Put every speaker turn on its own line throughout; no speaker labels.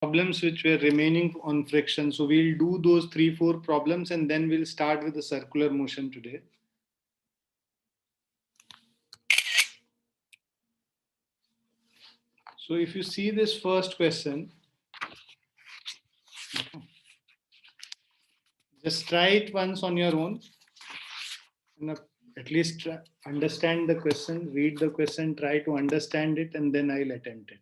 problems which were remaining on friction. So we'll do those 3-4 problems and then we'll start with the circular motion today. So if you see this first question, just try it once on your own. At least understand the question, read the question, try to understand it, and then I'll attempt it.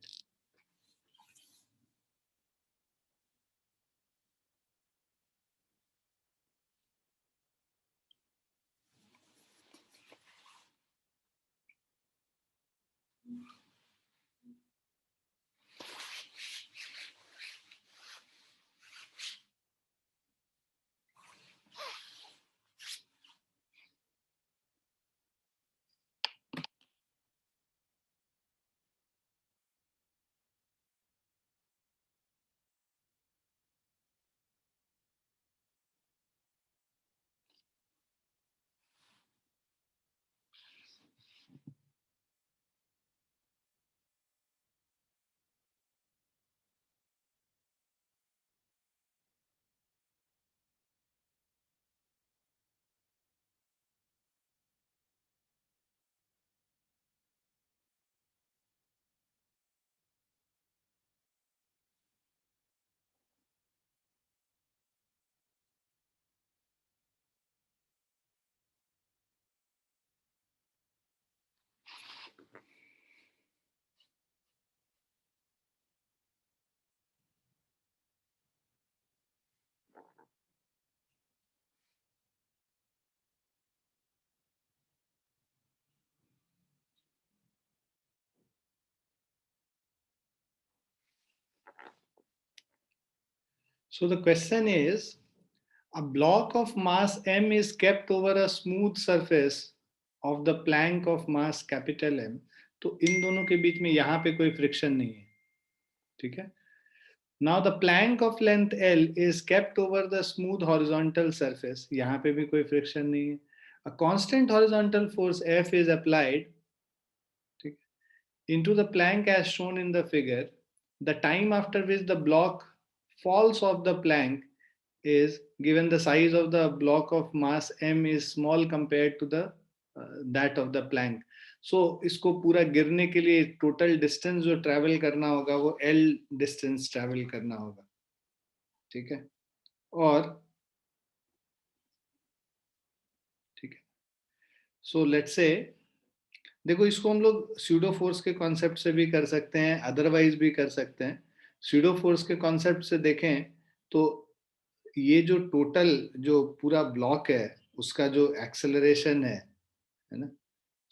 So the question is, a block of mass m is kept over a smooth surface of the plank of mass capital M. तो इन दोनों के बीच में यहाँ पे कोई friction नहीं है, ठीक है. Now the plank of length L is kept over the smooth horizontal surface. यहाँ पे भी कोई फ्रिक्शन नहीं है. A constant horizontal force F is applied, ठीक, into the plank as shown in the figure. The time after which the block falls off the plank is given. The size of the block of mass m is small compared to the that of the plank. So इसको पूरा गिरने के लिए total distance जो travel करना होगा वो L distance travel करना होगा, ठीक है. और ठीक है, सो लेट्स से देखो, इसको हम लोग स्यूडो फोर्स के कॉन्सेप्ट से भी कर सकते हैं, अदरवाइज भी कर सकते हैं. स्यूडो फोर्स के कॉन्सेप्ट से देखें तो ये जो टोटल जो पूरा ब्लॉक है उसका जो एक्सेलरेशन है ना.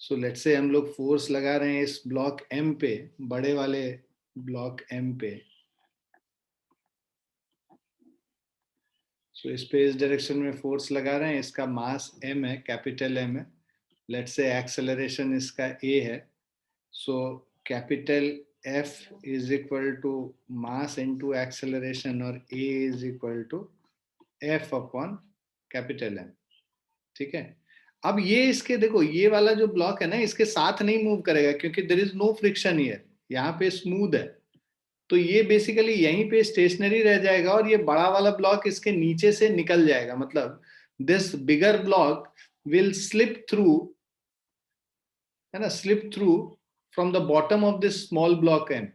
सो लेट्स से हम लोग फोर्स लगा रहे हैं इस ब्लॉक एम पे, बड़े वाले ब्लॉक एम पे. सो इस पे इस डायरेक्शन में फोर्स लगा रहे हैं, इसका मास एम है, कैपिटल एम है. लेट्स से एक्सेलरेशन इसका ए है. So capital F is equal to mass into acceleration और a is equal to F upon capital M, ठीक है. अब ये इसके देखो, ये वाला जो ब्लॉक है ना इसके साथ नहीं मूव करेगा क्योंकि there is no friction here, यहाँ पे स्मूथ है. तो ये बेसिकली यहीं पे स्टेशनरी रह जाएगा और ये बड़ा वाला ब्लॉक इसके नीचे से निकल जाएगा. मतलब this bigger block will slip through, है ना, slip through from the bottom of this small block m,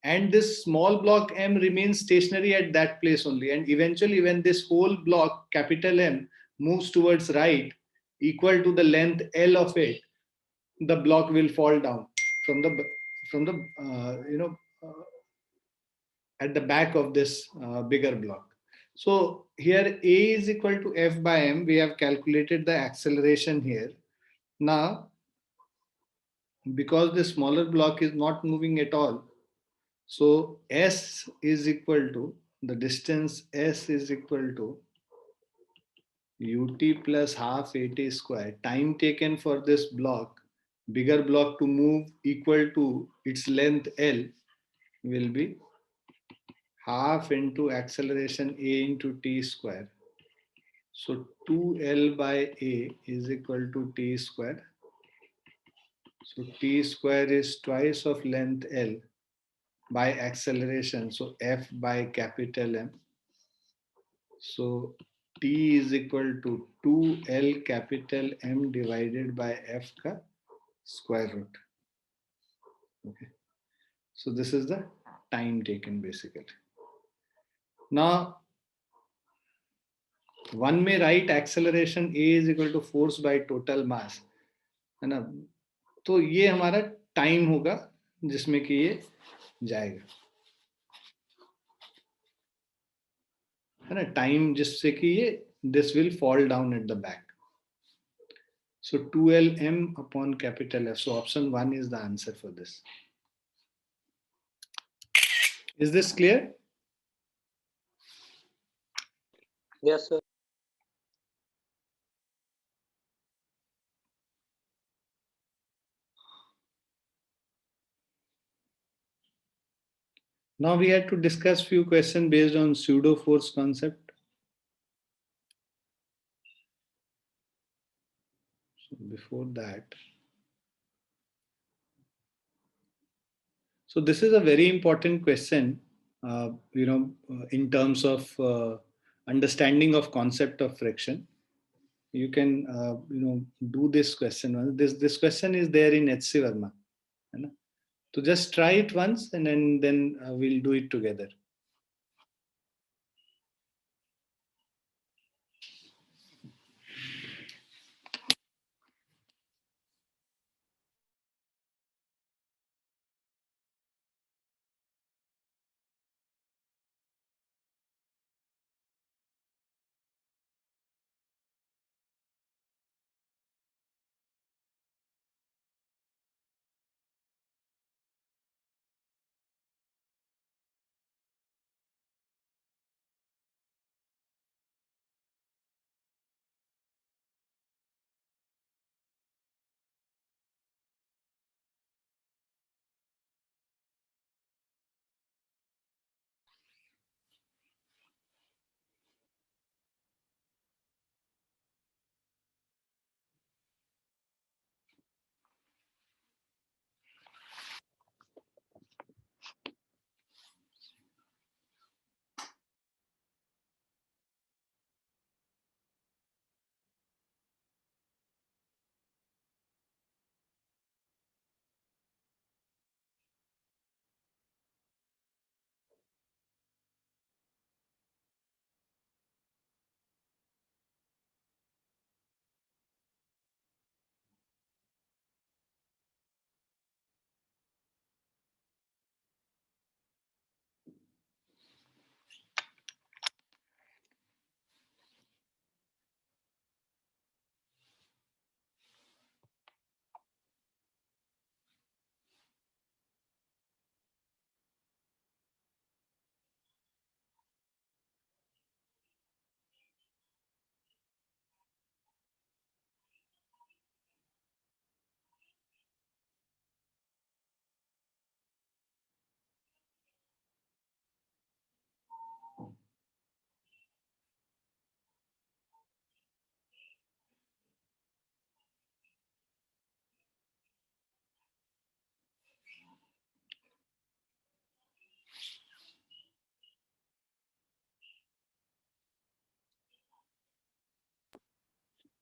and this small block m remains stationary at that place only, and eventually when this whole block capital M moves towards right equal to the length L of it, the block will fall down from the uh, at the back of this bigger block. So here A is equal to F by M. We have calculated the acceleration here. Now because the smaller block is not moving at all, so S is equal to, the distance S is equal to ut plus half at square. Time taken for this block, bigger block, to move equal to its length L will be half into acceleration A into t square. So 2L by A is equal to t square. So t square is twice of length L. by acceleration, so F by capital M. So T is equal to 2L capital M divided by F ka square root. Okay. So this is the time taken basically. Now, one may write acceleration A is equal to force by total mass, है ना? तो ये हमारा time होगा जिसमें कि ये जाएगा, है ना? टाइम जिससे कि ये this will fall down at the back. So 2Lm upon capital F. So option 1 is the answer for this. Is this clear?
Yes, sir.
Now we had to discuss few questions based on pseudo force concept. So before that, so this is a very important question, in terms of understanding of concept of friction. You can, do this question. This question is there in HC Verma. है ना? So just try it once and then we'll do it together.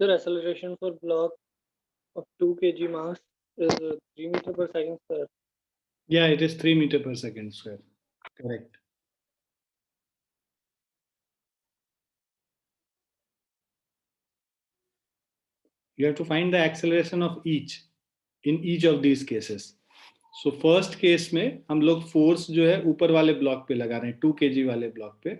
Sir, acceleration for block of 2 kg mass is 3 meter per second square.
Yeah, it is 3 meter per second square. Correct. You have to find the acceleration of each in each of these cases. So first case में हम लोग force जो है ऊपर वाले block पे लगा रहे हैं 2 kg वाले ब्लॉक पे,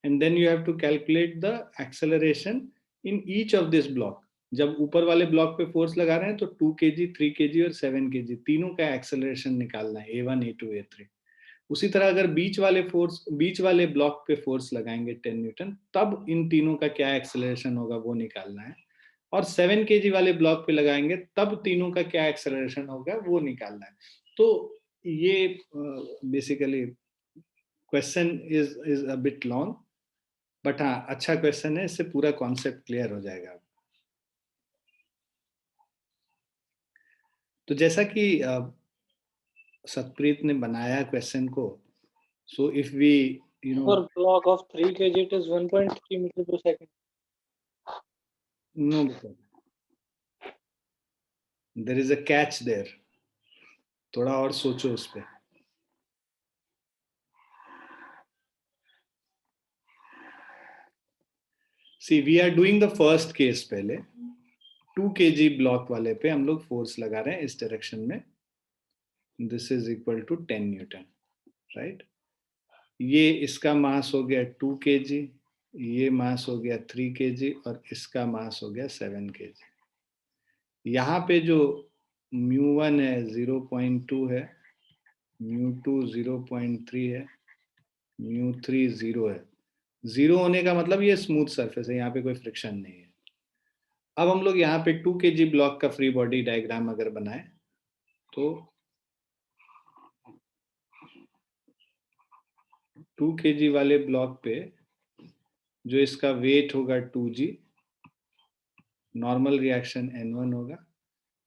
and then you have to calculate the acceleration in each of this block. जब ऊपर वाले ब्लॉक पे फोर्स लगा रहे हैं तो 2 kg, 3 kg और 7 kg तीनों का एक्सेलरेशन निकालना है, A1, A2, A3. उसी तरह अगर बीच वाले ब्लॉक पे फोर्स लगाएंगे 10 न्यूटन, तब इन तीनों का क्या एक्सेलरेशन होगा वो निकालना है, और 7 kg वाले ब्लॉक पे लगाएंगे तब तीनों का क्या एक्सेलरेशन होगा वो निकालना है. तो ये basically question is a bit long, but हाँ अच्छा क्वेश्चन है, इससे पूरा कॉन्सेप्ट क्लियर हो जाएगा. तो जैसा कि सतप्रीत ने बनाया क्वेश्चन को, so if we
For block of 3 kg, it is 1.3 meter per second.
no, there is a catch there. थोड़ा और सोचो उस पे. See, we are doing the first case पहले. 2 kg ब्लॉक वाले पे हम लोग फोर्स लगा रहे हैं इस डायरेक्शन में. This is equal to 10 newton, right. ये इसका मास हो गया 2 kg, ये मास हो गया 3 kg और इसका मास हो गया 7 kg. यहाँ पे जो μ1 है 0.2 है, μ2 0.3 है, μ3 0 है. 0 होने का मतलब ये स्मूथ सरफेस है, यहाँ पे कोई फ्रिक्शन नहीं है. अब हम लोग यहाँ पे 2 kg ब्लॉक का फ्री बॉडी डायग्राम अगर बनाए तो 2 kg वाले ब्लॉक पे जो इसका वेट होगा 2g, नॉर्मल रिएक्शन n1 होगा,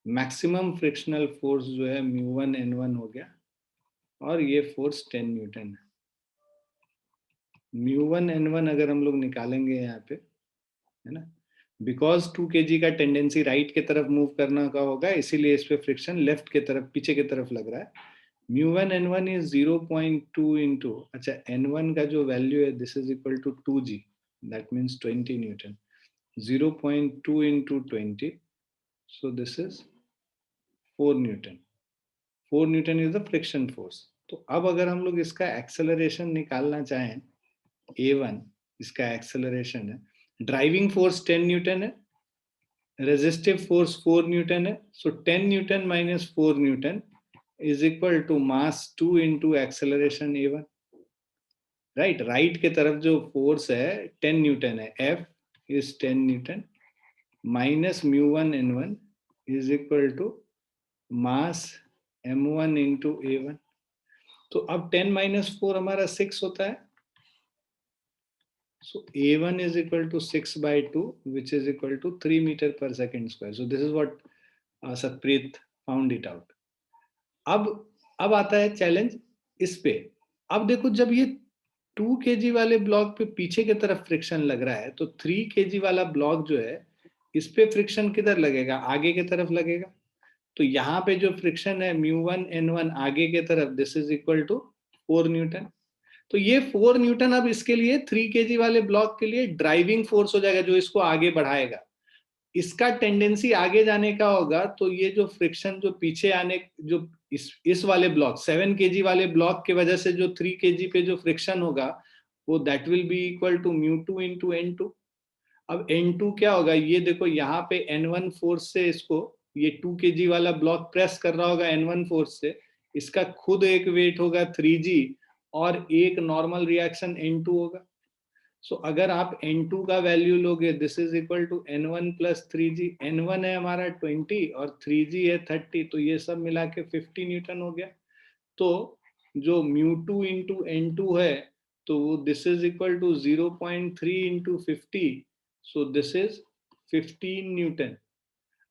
मैक्सिमम फ्रिक्शनल फोर्स जो है μ1 n1 हो गया और ये फोर्स 10 न्यूटन है. μ1 n1 अगर हम लोग निकालेंगे यहाँ पे, है ना, बिकॉज 2 kg का टेंडेंसी राइट के तरफ मूव करना का होगा, इसीलिए इस पे फ्रिक्शन लेफ्ट के तरफ, पीछे की तरफ लग रहा है. μ1 n1 इज 0.2 इंटू, अच्छा n1 का जो वैल्यू है this is equal to 2g, that means 20 newton. 0.2 into 20, so this is 4 newton. 4 newton is the friction force. तो अब अगर हम लोग इसका एक्सेलरेशन निकालना चाहें, a1 इसका एक्सेलरेशन है, ड्राइविंग फोर्स 10 न्यूटन है, रेजिस्टिव फोर्स 4 न्यूटन है, so 10 newton minus 4 newton is equal to mass 2 into acceleration a1, right. Right के तरफ जो फोर्स है 10 न्यूटन है, F is 10 newton minus μ1 n1 is equal to mass m1 into a1. तो अब 10 minus 4 हमारा 6 होता है. So a1 is equal to 6 by 2, which is equal to 3 meter per second square. So this is what Satpreet found it out. अब आता है challenge इस पे. अब देखो, जब ये 2 kg वाले ब्लॉक पे पीछे की तरफ फ्रिक्शन लग रहा है, तो 3 kg वाला ब्लॉक जो है इस पे फ्रिक्शन किधर लगेगा, आगे की तरफ लगेगा. तो यहाँ पे जो फ्रिक्शन है μ1 n1 आगे की तरफ, this is equal to 4 newton. तो ये 4 न्यूटन अब इसके लिए 3 kg वाले ब्लॉक के लिए ड्राइविंग फोर्स हो जाएगा, जो इसको आगे बढ़ाएगा. इसका टेंडेंसी आगे जाने का होगा, तो ये जो फ्रिक्शन जो पीछे आने, जो इस वाले ब्लॉक 7 kg वाले ब्लॉक की वजह से जो 3 kg पे जो फ्रिक्शन होगा, वो that will be equal to μ2 into n2. अब n2 क्या होगा, ये देखो यहाँ पे n1 फोर्स से इसको, ये 2 kg वाला ब्लॉक प्रेस कर रहा होगा n1 फोर्स से, इसका खुद एक वेट होगा 3g और एक नॉर्मल रिएक्शन n2 होगा. सो अगर आप n2 का वैल्यू लोगे, this is equal to n1 plus 3g. n1 है हमारा 20 और 3g है 30, तो ये सब मिला के 50 न्यूटन हो गया. तो जो μ2 इंटू n2 है, तो this is equal to 0.3 into 50, so this is 15 newton.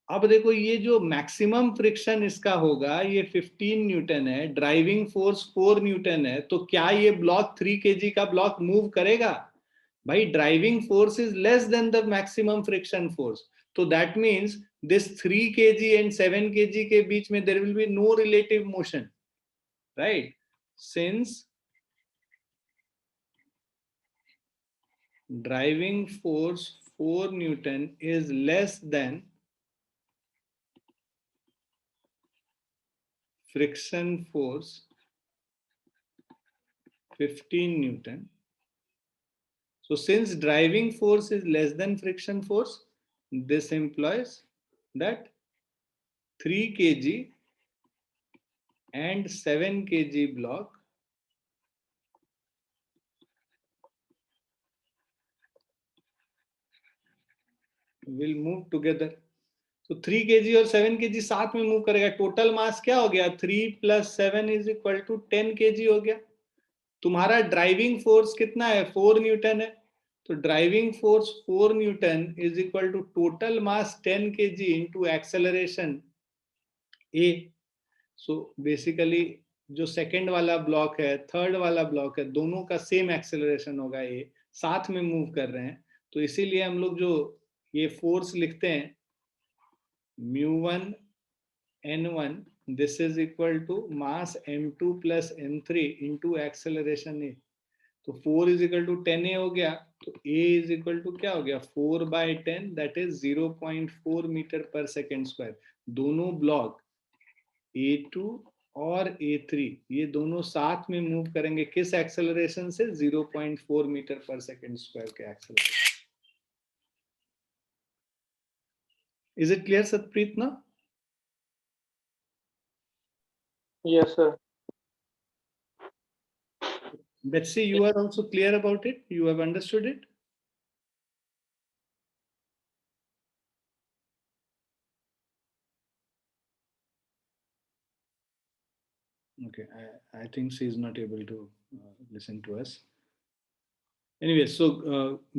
अब देखो, ये जो मैक्सिमम फ्रिक्शन इसका होगा ये 15 न्यूटन है, ड्राइविंग फोर्स 4 न्यूटन है, तो क्या ये ब्लॉक 3 kg का ब्लॉक मूव करेगा? भाई, driving force is less than the maximum friction force, तो that means this 3 kg and 7 kg के बीच में there will be no relative motion, right. Since driving force 4 newton is less than friction force 15 Newton. So since driving force is less than friction force, this implies that 3 kg and 7 kg block will move together. तो 3 kg और 7 kg साथ में move करेगा. Total mass क्या हो गया, 3 plus 7 is equal to 10 kg हो गया. तुम्हारा ड्राइविंग फोर्स कितना है, 4 न्यूटन है. तो driving force 4 newton is equal to total mass 10 kg into acceleration a. So basically जो सेकंड वाला ब्लॉक है, थर्ड वाला ब्लॉक है, दोनों का सेम एक्सेलरेशन होगा, ये साथ में मूव कर रहे हैं, तो इसीलिए हम लोग जो ये फोर्स लिखते हैं μ1 n1, this is equal to mass m2 plus m3 into acceleration a. तो 4 इज इक्वल टू 10a हो गया, तो a इज इक्वल टू क्या हो गया 4/10, दैट इज 0.4 मीटर पर सेकेंड स्क्वायर। दोनों ब्लॉक A2 और A3 ये दोनों साथ में मूव करेंगे किस एक्सेलरेशन से, 0.4 मीटर पर सेकेंड स्क्वायर के acceleration. Is it clear Satpreet ना?
Yes, sir.
Betsy, you are also clear about it? You have understood it? Okay, I think she is not able to listen to us. Anyway, so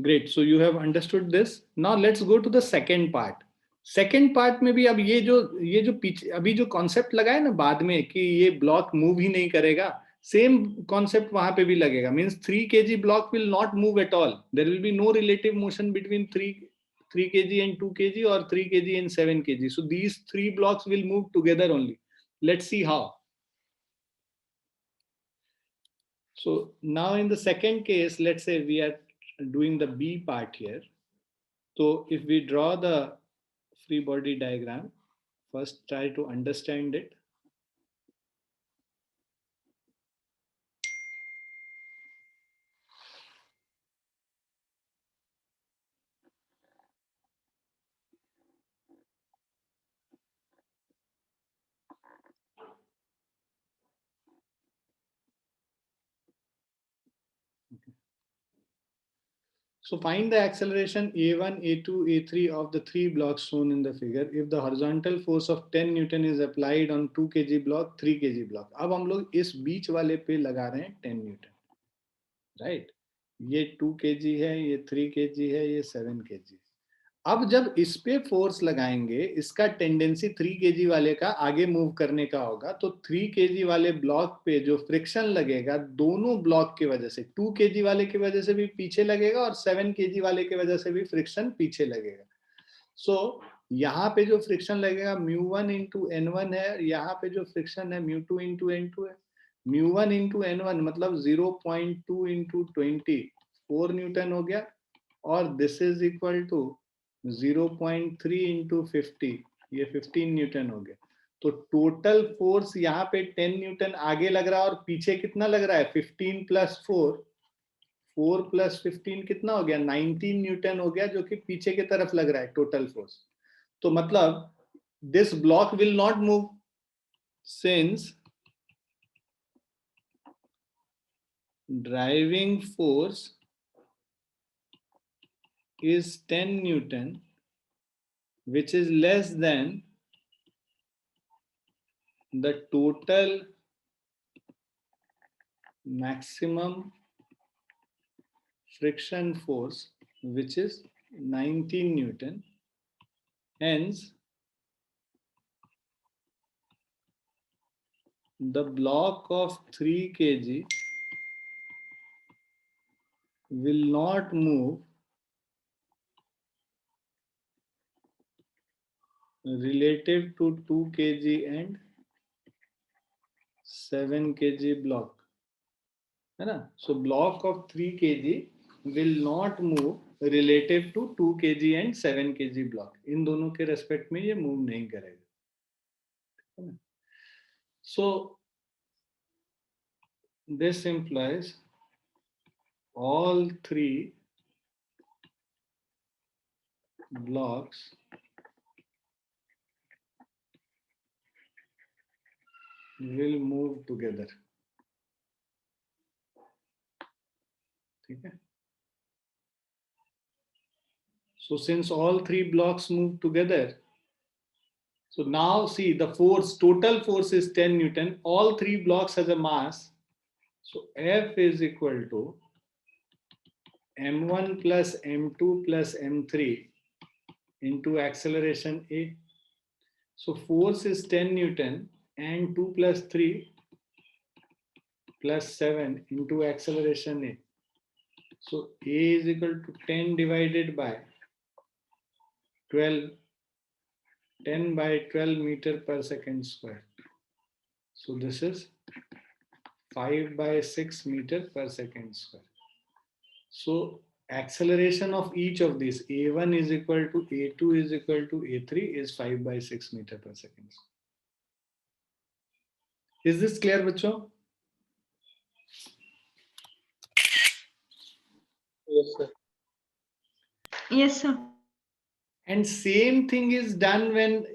great. So you have understood this. Now let's go to the second part. Second part में भी अब ये जो पीछे अभी जो concept लगा है ना बाद में कि ये ब्लॉक मूव ही नहीं करेगा, सेम कॉन्सेप्ट वहां पे भी लगेगा। Means 3 kg block will not move at all, there will be no relative motion between 3 kg and 2 kg or 3 kg and 7 kg. So these three blocks will move together only. Let's see how. So now in the second case, let's say we are doing the B part here. So if we draw the free body diagram, first try to understand it. So find the acceleration A1, A2, A3 of the three blocks shown in the figure if the horizontal force of 10 Newton is applied on 2 kg block, 3 kg block. अब हम लोग इस बीच वाले पे लगा रहे हैं 10 newton, right? ये 2 kg है, ये 3 kg है, ये 7 kg। अब जब इस पे फोर्स लगाएंगे, इसका टेंडेंसी 3 kg वाले का आगे मूव करने का होगा, तो 3 kg वाले ब्लॉक पे जो फ्रिक्शन लगेगा दोनों ब्लॉक की वजह से, 2 kg वाले की वजह से भी पीछे लगेगा और 7 kg वाले की वजह से भी फ्रिक्शन पीछे लगेगा। सो यहाँ पे जो फ्रिक्शन लगेगा μ1 इंटू n1 है, यहाँ पे जो फ्रिक्शन है μ2 इंटू n2 है। μ1 इंटू n1 मतलब 0.2 इंटू 20 4 न्यूटन हो गया, और this is equal to 0.3 into 50, ये 15 न्यूटन हो गया। तो टोटल फोर्स यहाँ पे 10 न्यूटन आगे लग रहा है और पीछे कितना लग रहा है 15 प्लस 4, 4 प्लस 15 कितना हो गया 19 न्यूटन हो गया, जो कि पीछे की तरफ लग रहा है टोटल फोर्स। तो मतलब this block will not move since driving force is 10 Newton, which is less than the total maximum friction force, which is 19 Newton. Hence, the block of 3 kg will not move relative to 2 kg and 7 kg block, है ना? So block of 3 kg will not move relative to 2 kg and 7 kg block. इन दोनों के respect में ये move नहीं करेगा। So this implies all three blocks will move together. ठीक है? So since all three blocks move together, so now see the force, total force is 10 Newton. All three blocks has a mass. So F is equal to m1 plus m2 plus m3 into acceleration A. So force is 10 Newton and 2 plus 3 plus 7 into acceleration A. So A is equal to 10 divided by 12, 10 by 12 meter per second square. So this is 5 by 6 meter per second square. So acceleration of each of these, A1 is equal to A2 is equal to A3 is 5 by 6 meter per second. Is this clear, bachcho?
Yes, sir.
Yes, sir.
And same thing is done when,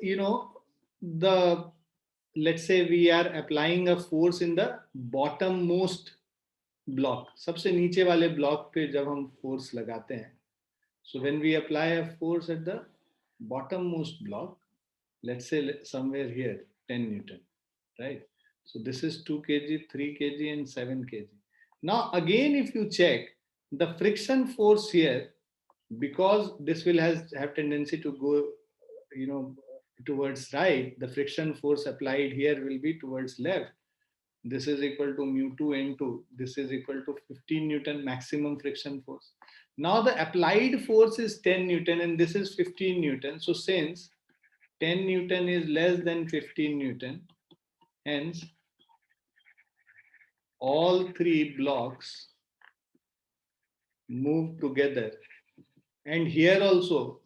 the, let's say we are applying a force in the bottommost block, सबसे नीचे वाले block पे जब हम force लगाते हैं. So when we apply a force at the bottommost block, let's say somewhere here, 10 Newton, right? So this is 2 kg, 3 kg and 7 kg. Now again, if you check the friction force here, because this will have tendency to go, towards right, the friction force applied here will be towards left. This is equal to mu2 n2. This is equal to 15 Newton maximum friction force. Now the applied force is 10 Newton and this is 15 Newton. So since 10 Newton is less than 15 Newton, hence all three blocks move together. And here also,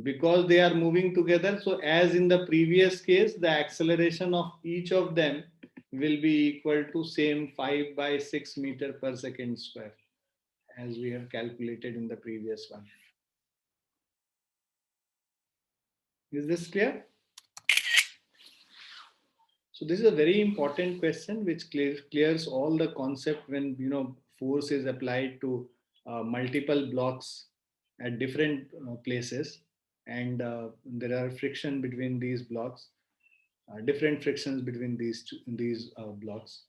because they are moving together, so as in the previous case, the acceleration of each of them will be equal to same 5 by 6 meter per second square, as we have calculated in the previous one. Is this clear? So this is a very important question which clears all the concept when force is applied to multiple blocks at different places, and there are friction between these blocks, different frictions between these blocks.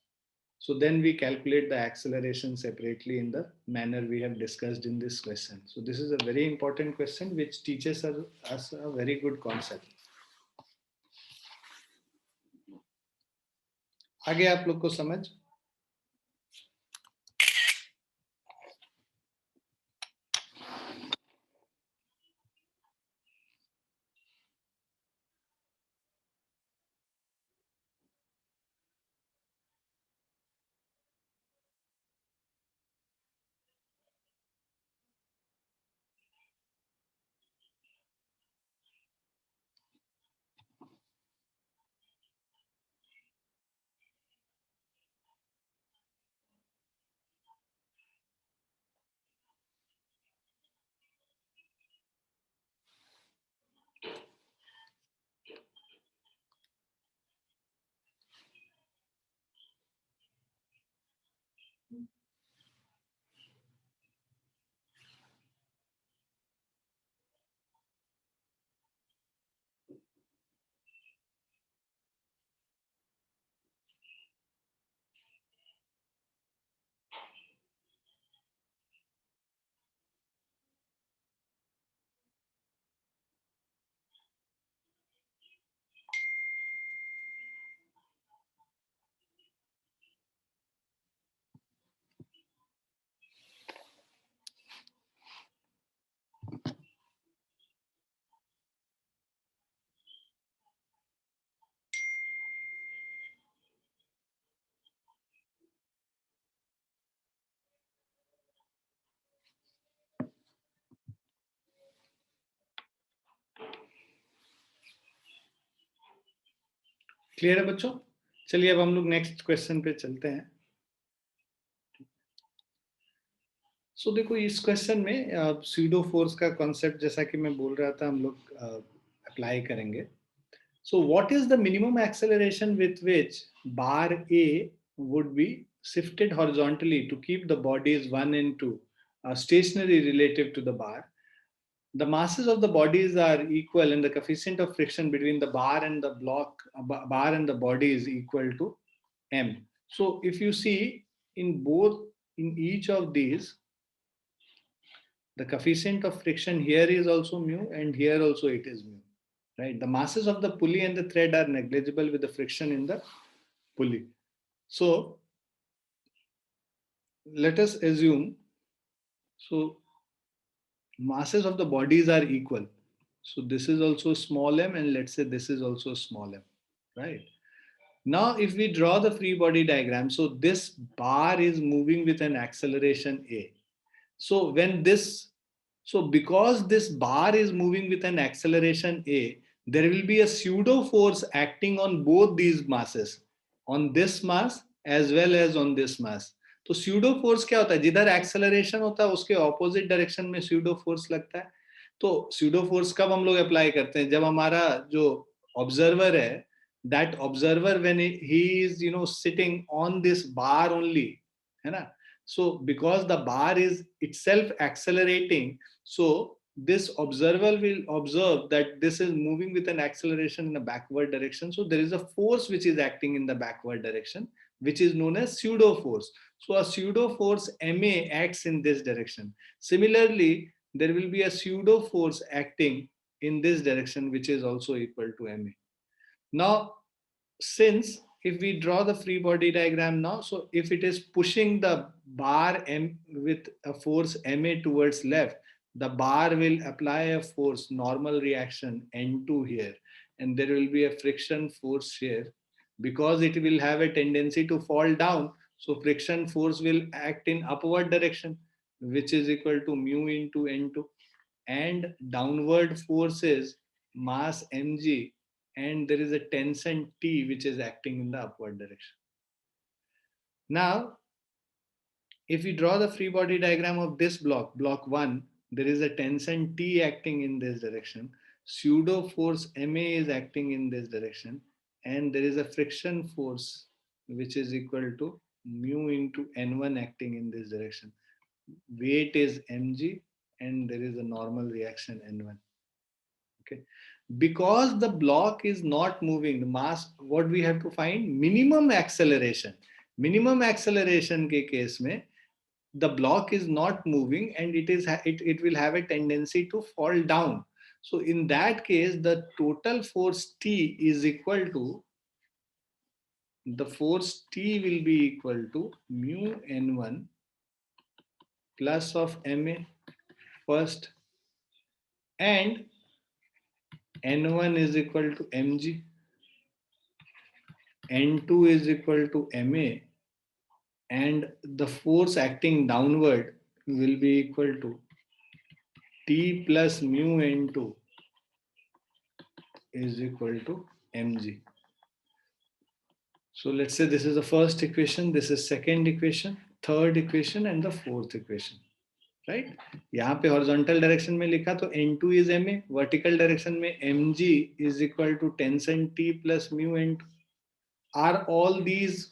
So then we calculate the acceleration separately in the manner we have discussed in this question. So this is a very important question which teaches us a very good concept. आगे आप लोग को समझ? Clear है बच्चों? चलिए अब हम लोग नेक्स्ट क्वेश्चन पे चलते हैं. सो देखो इस क्वेश्चन में स्यूडो फोर्स का कॉन्सेप्ट जैसा कि मैं बोल रहा था हम लोग अप्लाई करेंगे. So what is the minimum acceleration with which bar A would be shifted horizontally to keep the bodies 1 and 2 stationary relative to the bar. The masses of the bodies are equal and the coefficient of friction between the bar and the bar and the body is equal to m. So if you see in each of these, the coefficient of friction here is also mu and here also it is mu, right? The masses of the pulley and the thread are negligible with the friction in the pulley. So let us assume, so masses of the bodies are equal. So this is also small m, and let's say this is also small m, right? Now, if we draw the free body diagram, so this bar is moving with an acceleration a. So when this, so because this bar is moving with an acceleration a, there will be a pseudo force acting on both these masses, on this mass as well as on this mass. तो pseudo force क्या होता है? जिधर acceleration होता है उसके opposite direction में pseudo force लगता है. तो pseudo force कब हम लोग अप्लाई करते हैं? जब हमारा जो observer है, that observer when he is sitting on this bar only, है ना? So because the bar is itself accelerating, so this observer will observe that this is moving with an acceleration in a backward direction. So there is a force which is acting in the backward direction, which is known as pseudo force. So a pseudo force MA acts in this direction. Similarly, there will be a pseudo force acting in this direction, which is also equal to MA. Now, since if we draw the free body diagram now, so if it is pushing the bar M with a force MA towards left, the bar will apply a force, normal reaction N2 here, and there will be a friction force here. Because it will have a tendency to fall down, so friction force will act in upward direction, which is equal to mu into N2, and downward forces mass mg, and there is a tension T which is acting in the upward direction. Now, if we draw the free body diagram of this block, block 1, there is a tension T acting in this direction, pseudo force MA is acting in this direction, and there is a friction force which is equal to mu into N1 acting in this direction. Weight is mg, and there is a normal reaction N1. Okay, because the block is not moving, the mass, what we have to find? Minimum acceleration. Minimum acceleration के case में the block is not moving, and it will have a tendency to fall down. So in that case, the total force T is equal to, the force T will be equal to mu N1 plus of MA first, and N1 is equal to mg, N2 is equal to MA, and the force acting downward will be equal to T plus mu N2 is equal to mg. So let's say this is the first equation, this is second equation, third equation, and the fourth equation, right? यहाँ पे horizontal direction में लिखा तो N2 is MA, vertical direction में mg is equal to tension T plus mu N2. Are all these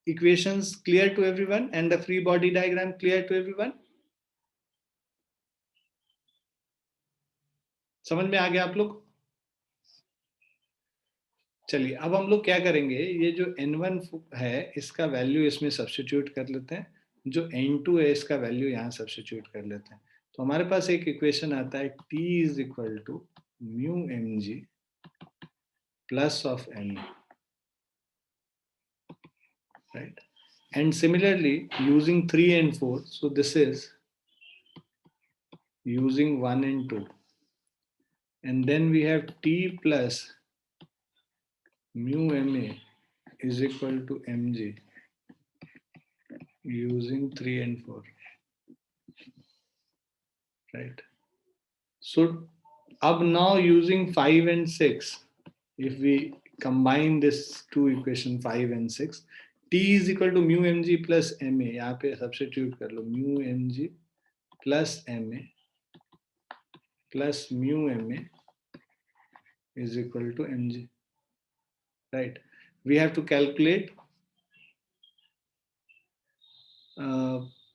equations clear to everyone, and the free body diagram clear to everyone? समझ में आ गया आप लोग? चलिए, अब हम लोग क्या करेंगे, ये जो N1 है इसका वैल्यू इसमें सब्स्टिट्यूट कर लेते हैं, जो N2 है इसका वैल्यू यहाँ सब्स्टिट्यूट कर लेते हैं. तो हमारे पास एक इक्वेशन आता है T is equal to mu mg plus of m, right? And similarly, using 3 and 4, so this is using 1 and 2, and then we have T plus mu ma is equal to mg using 3 and 4, right? So up now using 5 and 6, if we combine this two equation 5 and 6, T is equal to mu mg plus ma, यहाँ पे substitute कर लो, mu mg plus ma plus mu ma is equal to mg, right? We have to calculate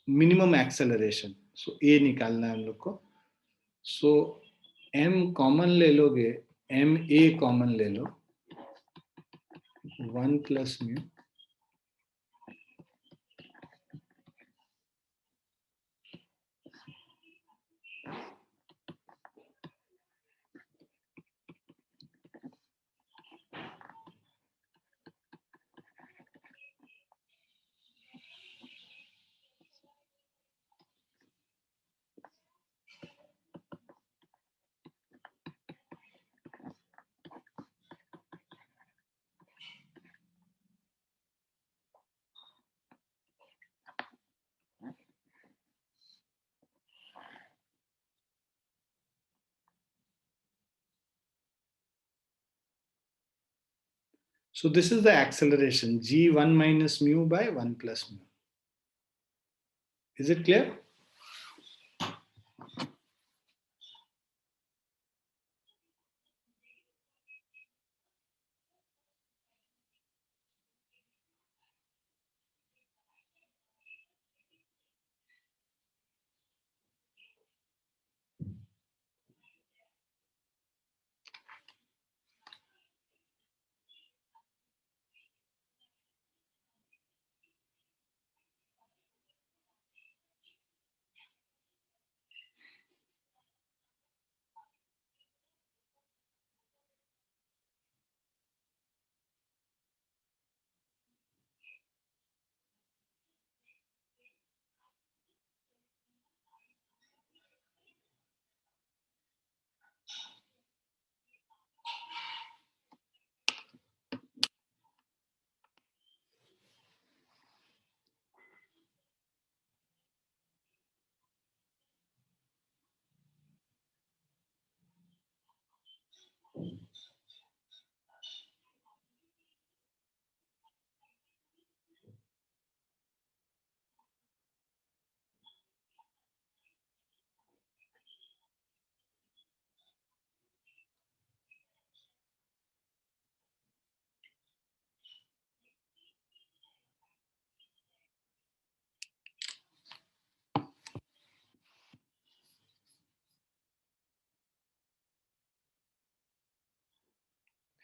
minimum acceleration. So A निकालना है हम लोग को. So m common ले लोगे, m a कॉमन ले लो, 1 plus mu So this is the acceleration, g1 minus mu by 1 plus mu. Is it clear?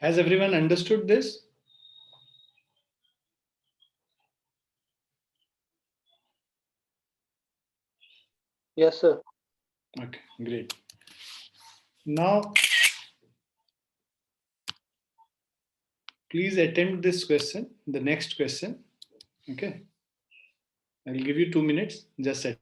Has everyone understood this?
Yes, sir.
Okay, great. Now, please attempt this question, the next question. Okay. I'll give you 2 minutes. Just set.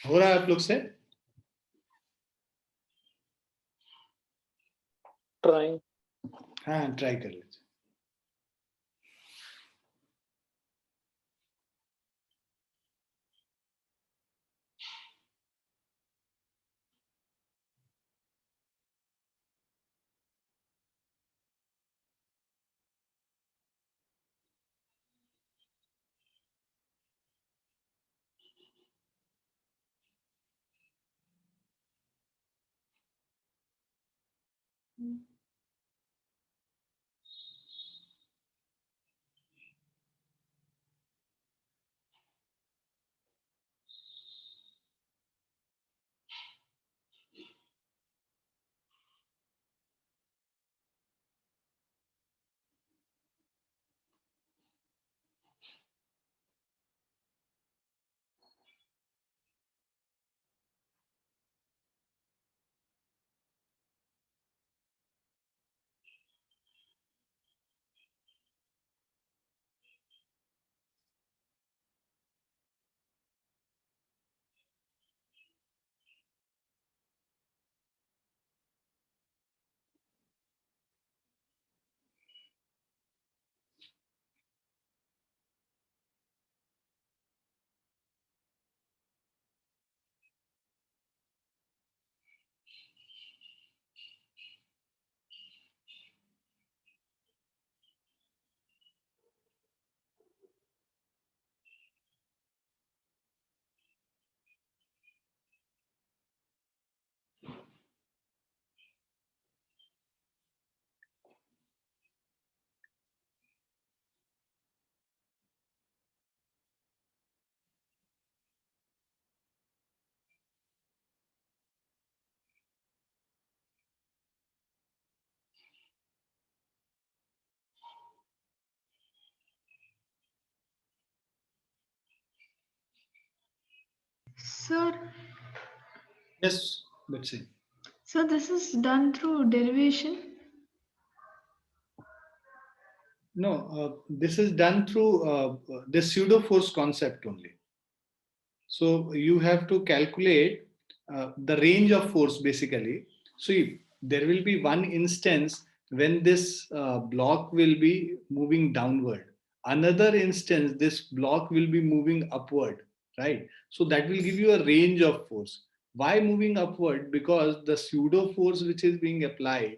हो रहा है आप लोग से?
Trying.
हाँ, try कर लीजिए.
Sir,
Yes, Betsy.
so this is done through derivation.
No, this is done through the pseudo force concept only. So you have to calculate the range of force basically. So there will be one instance when this block will be moving downward. Another instance, this block will be moving upward, right? So that will give you a range of force. Why moving upward? Because the pseudo force which is being applied,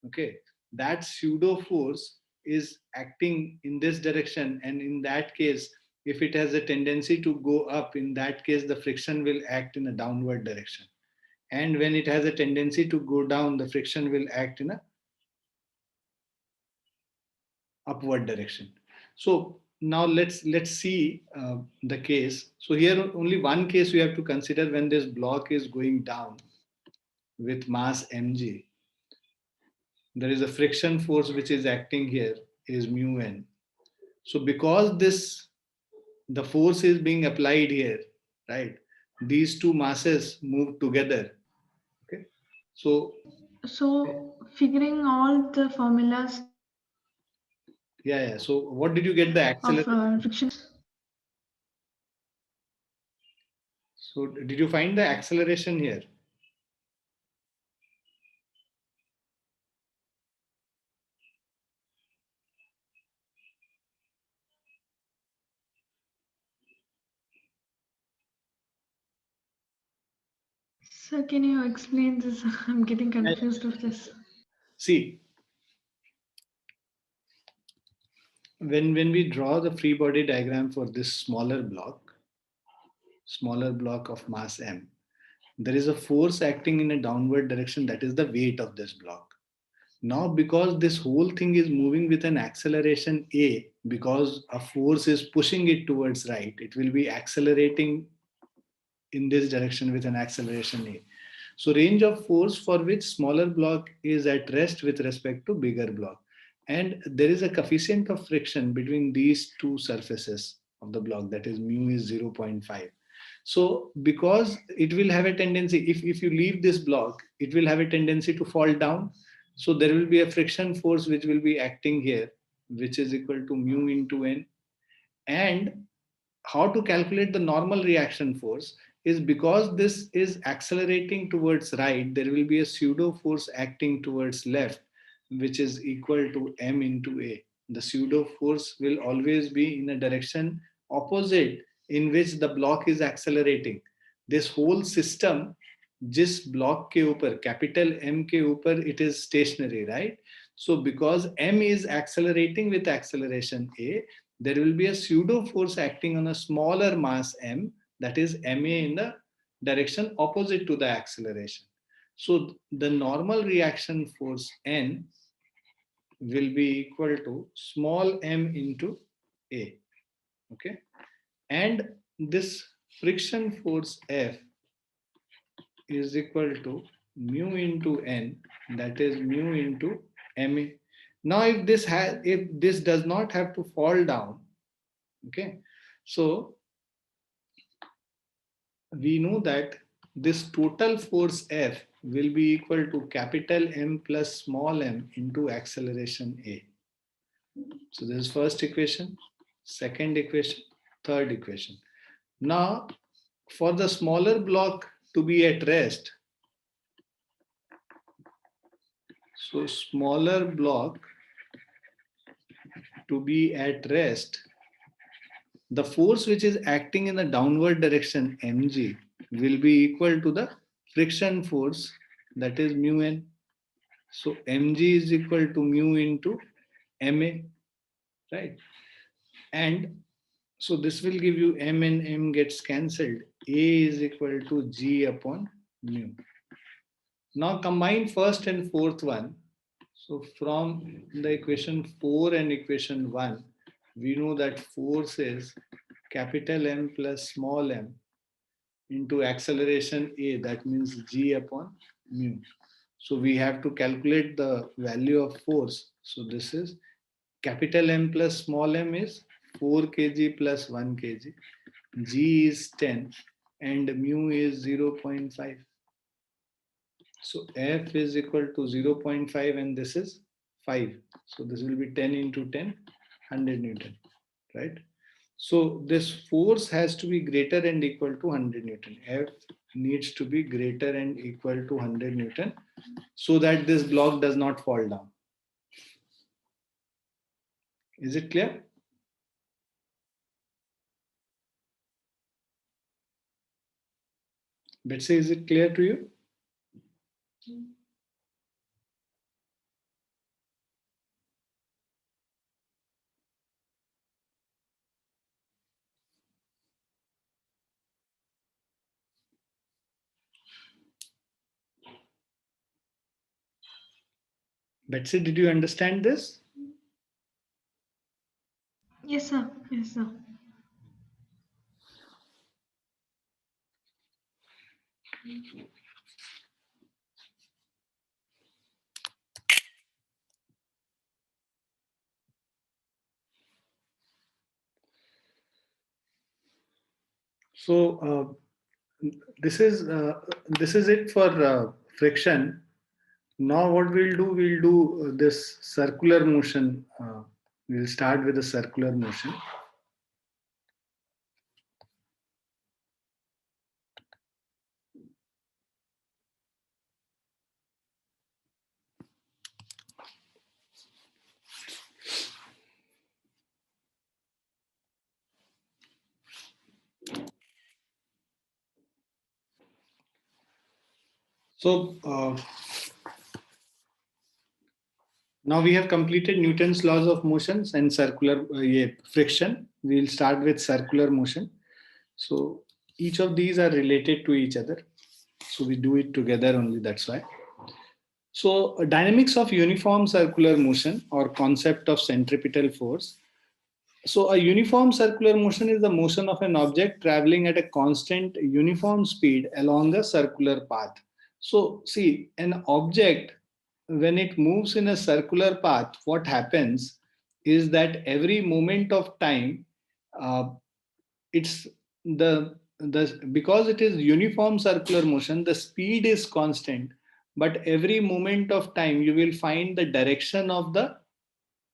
okay, that pseudo force is acting in this direction, and in that case, if it has a tendency to go up, in that case the friction will act in a downward direction, and when it has a tendency to go down, the friction will act in a upward direction. So now let's see the case. So here only one case we have to consider: when this block is going down with mass mg, there is a friction force which is acting here, is mu n. So because this, the force is being applied here, right? These two masses move together. Okay. So
So figuring all the formulas
yeah. So what did you get the
of
acceleration?
friction.
So did you find the acceleration here?
So can you explain this? I'm getting confused of this.
See, when we draw the free body diagram for this smaller block of mass m, there is a force acting in a downward direction, that is the weight of this block. Now, because this whole thing is moving with an acceleration a, because a force is pushing it towards right, it will be accelerating in this direction with an acceleration a. So range of force for which smaller block is at rest with respect to bigger block. And there is a coefficient of friction between these two surfaces of the block, that is mu is 0.5. So because it will have a tendency, if you leave this block, it will have a tendency to fall down. So there will be a friction force which will be acting here, which is equal to mu into n. And how to calculate the normal reaction force is, because this is accelerating towards right, there will be a pseudo force acting towards left, which is equal to m into a. The pseudo force will always be in a direction opposite in which the block is accelerating. This whole system, जिस block के ऊपर capital M के ऊपर it is stationary, right? So because M is accelerating with acceleration a, there will be a pseudo force acting on a smaller mass m, that is ma, in the direction opposite to the acceleration. So the normal reaction force n will be equal to small m into a. Okay. And this friction force F is equal to mu into n, that is mu into ma. Now if this does not have to fall down, okay, so we know that this total force F will be equal to capital M plus small m into acceleration A. So this is first equation, second equation, third equation. Now, for the smaller block to be at rest, so smaller block to be at rest, the force which is acting in the downward direction mg will be equal to the friction force, that is mu n. So mg is equal to mu into ma, right? And so this will give you m, and m gets cancelled. A is equal to g upon mu. Now combine first and fourth one. So from the equation 4 and equation 1, we know that force is capital M plus small m into acceleration A, that means g upon mu. So we have to calculate the value of force. So this is capital M plus small m is 4 kg plus 1 kg. G is 10. and mu is 0.5. So F is equal to 0.5 and this is 5. So this will be 10 into 10, 100 Newton, right? So this force has to be greater and equal to 100 Newton. F needs to be greater and equal to 100 Newton so that this block does not fall down. Is it clear? Betsy, is it clear to you? Betsy, did you understand this?
Yes, sir. Yes, sir.
So this is it for friction. Now what we'll do this circular motion. We'll start with a circular motion. So now we have completed Newton's laws of motions and circular friction. We'll start with circular motion. So each of these are related to each other. So we do it together only, that's why. So dynamics of uniform circular motion or concept of centripetal force. So a uniform circular motion is the motion of an object traveling at a constant uniform speed along a circular path. So see, an object, when it moves in a circular path, what happens is that every moment of time, uh, it's the because it is uniform circular motion, the speed is constant, but every moment of time you will find the direction of the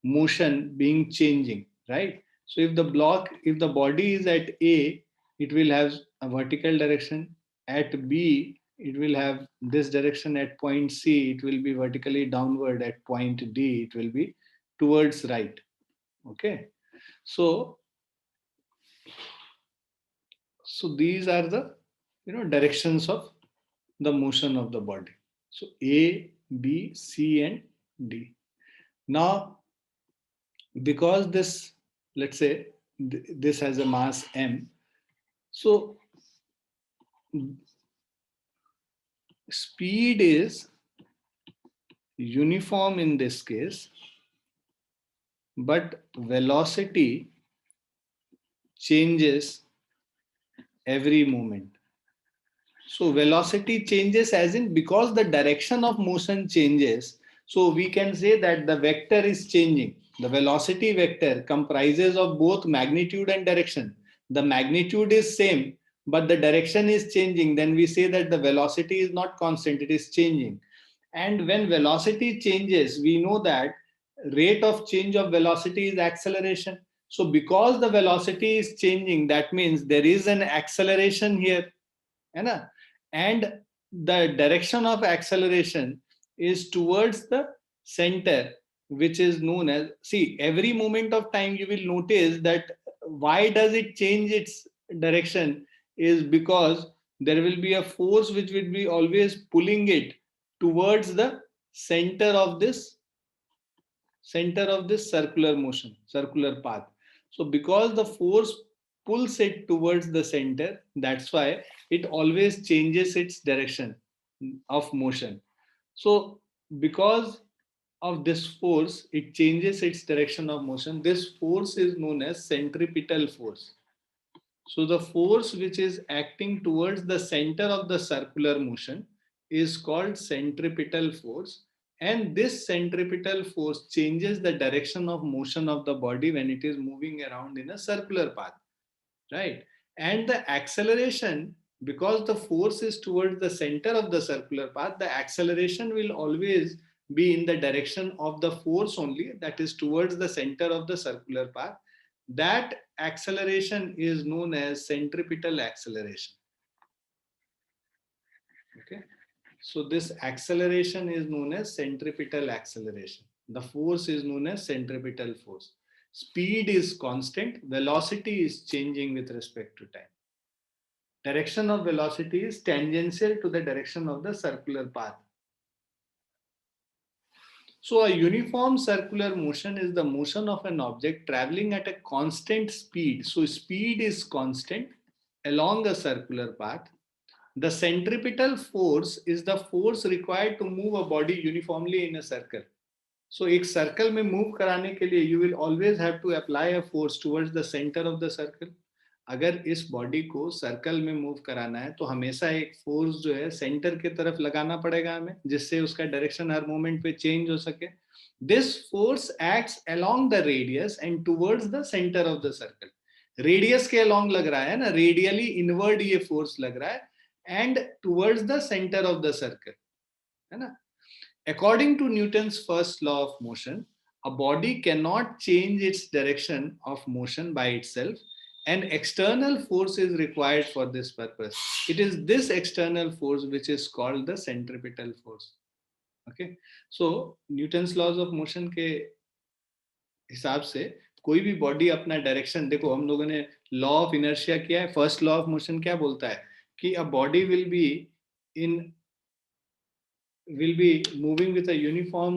motion being changing, right? So if the body is at A, it will have a vertical direction. At B, it will have this direction. At point C, it will be vertically downward. At point D, it will be towards right. Okay. So these are the directions of the motion of the body. So A, B, C, and D. Now, because this, let's say, this has a mass m, so speed is uniform in this case, but velocity changes every moment. So velocity changes as in because the direction of motion changes. So we can say that the vector is changing. The velocity vector comprises of both magnitude and direction. The magnitude is same, but the direction is changing. Then we say that the velocity is not constant, it is changing. And when velocity changes, we know that rate of change of velocity is acceleration. So because the velocity is changing, that means there is an acceleration here. है and the direction of acceleration is towards the center, which is known as, see, every moment of time you will notice that why does it change its direction is because there will be a force which will be always pulling it towards the center of this circular motion, circular path. So because the force pulls it towards the center, that's why it always changes its direction of motion. So because of this force, it changes its direction of motion. This force is known as centripetal force. So the force which is acting towards the center of the circular motion is called centripetal force. And this centripetal force changes the direction of motion of the body when it is moving around in a circular path, right? And the acceleration because the force is towards the center of the circular path, the acceleration will always be in the direction of the force only, that is towards the center of the circular path. That acceleration is known as centripetal acceleration. Okay. So this acceleration is known as centripetal acceleration. The force is known as centripetal force. Speed is constant, velocity is changing with respect to time. Direction of velocity is tangential to the direction of the circular path. So a uniform circular motion is the motion of an object traveling at a constant speed. So speed is constant along a circular path. The centripetal force is the force required to move a body uniformly in a circle. So एक circle में move कराने के लिए you will always have to apply a force towards the center of the circle. अगर इस body को circle में move कराना है तो हमेशा एक फोर्स जो है सेंटर की तरफ लगाना पड़ेगा हमें, जिससे उसका डायरेक्शन हर मोमेंट पे चेंज हो सके. This force acts along the radius and towards the centre of the circle. Radius के अलोंग लग रहा है ना, रेडियली इनवर्ड ये फोर्स लग रहा है, and towards the centre of the circle, है ना. According to Newton's first law of motion, a body cannot change its direction of motion by itself. An external force is required for this purpose. It is this external force which is called the centripetal force. Okay. So Newton's laws of motion के हिसाब से कोई भी body अपना direction, देखो हम लोगों ने लॉ ऑफ इनर्शिया किया है. फर्स्ट लॉ ऑफ मोशन क्या बोलता है कि a body will be moving with a uniform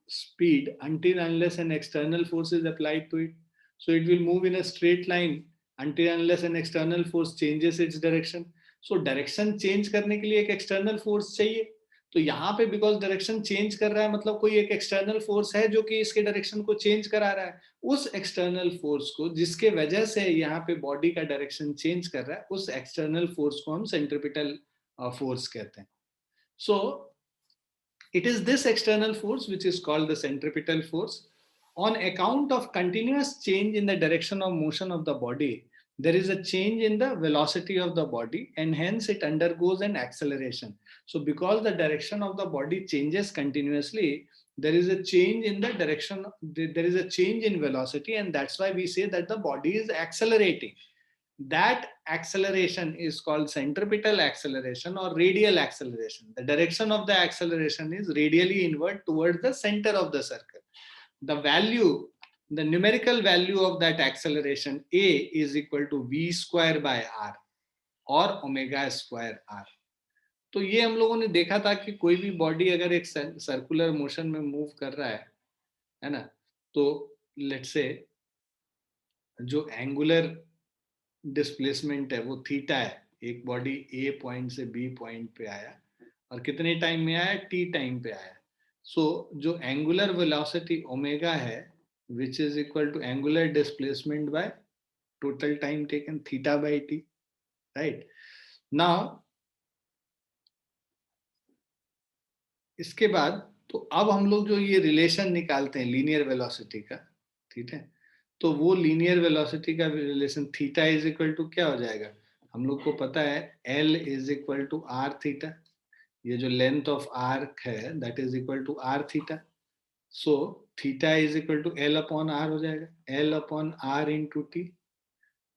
speed until unless an external force is applied to it. So it will move in a straight line until unless an external force changes its direction. So direction change करने के लिए एक external force चाहिए. तो यहाँ पे because direction change कर रहा है मतलब कोई एक external force है जो कि इसके direction को change करा रहा है. उस external force को जिसके वजह से यहाँ पे body का direction change कर रहा है, उस external force को हम centripetal force कहते हैं. So it is this external force which is called the centripetal force. On account of continuous change in the direction of motion of the body, there is a change in the velocity of the body and hence it undergoes an acceleration. So because the direction of the body changes continuously, there is a change in the direction, there is a change in velocity, and that's why we say that the body is accelerating. That acceleration is called centripetal acceleration or radial acceleration. The direction of the acceleration is radially inward towards the center of the circle. The value, the numerical value of that acceleration A is equal to V square by R or omega square R. तो ये हम लोगों ने देखा था कि कोई भी बॉडी अगर एक सर्कुलर मोशन में मूव कर रहा है ना, तो लेट्स से जो एंगुलर डिस्प्लेसमेंट है वो थीटा है. एक बॉडी ए पॉइंट से बी पॉइंट पे आया और कितने टाइम में आया, टी टाइम पे आया. सो जो एंगुलर वेलोसिटी ओमेगा है which is equal to angular displacement by total time taken theta by t, right. Now इसके बाद तो अब हम लोग जो ये रिलेशन निकालते हैं लीनियर वेलोसिटी का, ठीक है, तो वो लीनियर वेलोसिटी का relation theta is equal to क्या हो जाएगा, हम लोग को पता है L is equal to r theta. ये जो लेंथ ऑफ आर्क है that is equal to r theta. So theta is equal to L upon r हो जाएगा, L upon r into t.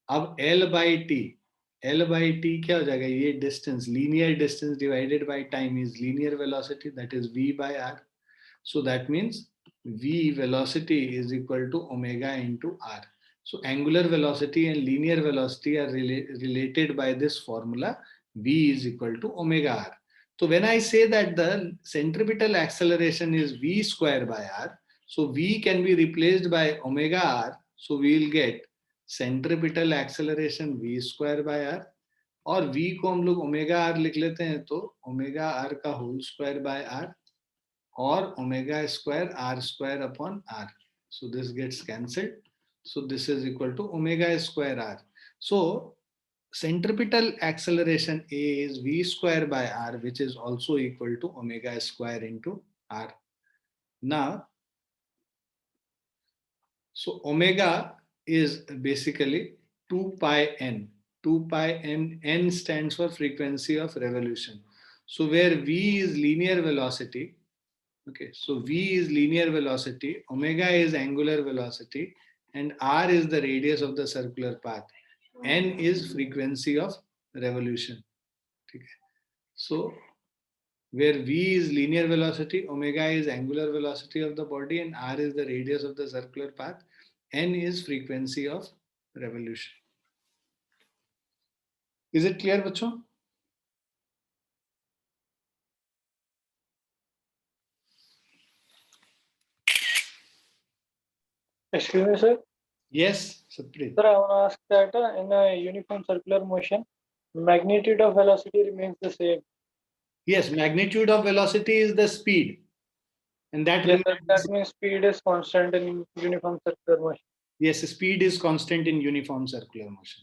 अब L बाई टी क्या हो जाएगा, ये distance, linear distance divided by time is linear velocity, that is V by r. So that means V velocity is equal to omega into R. So angular velocity and linear velocity are related by this formula. V is equal to omega R. So when I say that the centripetal acceleration is V square by R, so V can be replaced by omega R. So we will get centripetal acceleration V square by R. और V को हम लोग omega R लिख लेते हैं तो omega R का whole square by R or omega square R square upon R. So this gets cancelled. So this is equal to omega square R. So centripetal acceleration A is V square by R, which is also equal to omega square into R. Now, so omega is basically 2 pi n. 2 pi n stands for frequency of revolution. So where v is linear velocity, okay, so v is linear velocity, omega is angular velocity, and r is the radius of the circular path. N is frequency of revolution. Okay. So where v is linear velocity, omega is angular velocity of the body, and r is the radius of the circular path, n is frequency of revolution. Is it clear, bachcho?
Excuse me, sir.
Yes, Satpreet.
Sir, I want to ask that in a uniform circular motion, magnitude of velocity remains the same.
Yes, magnitude of velocity is the speed, and that
Yes, sir,
remains.
that means speed is constant in uniform circular motion.
Yes, speed is constant in uniform circular motion.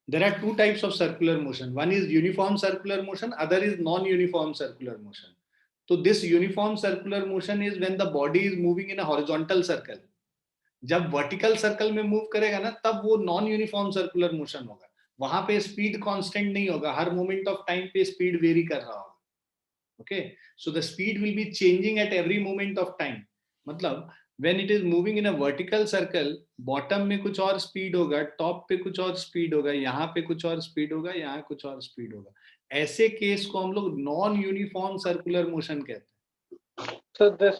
There are two types of circular motion. One is uniform circular motion, other is non-uniform circular motion. So this uniform circular motion is when the body is moving in a horizontal circle. जब vertical circle में move करेगा ना, तब वो non uniform circular motion होगा. वहां पे speed constant नहीं होगा, हर मोमेंट ऑफ टाइम पे स्पीड वेरी कर रहा होगा. Okay, so the speed will be changing at every moment of time. मतलब when it is moving in a vertical circle, bottom में कुछ और स्पीड होगा, टॉप पे कुछ और स्पीड होगा, यहाँ पे कुछ और स्पीड होगा, यहाँ कुछ और स्पीड होगा. ऐसे केस को हम लोग नॉन यूनिफॉर्म सर्कुलर मोशन कहते हैं.
So this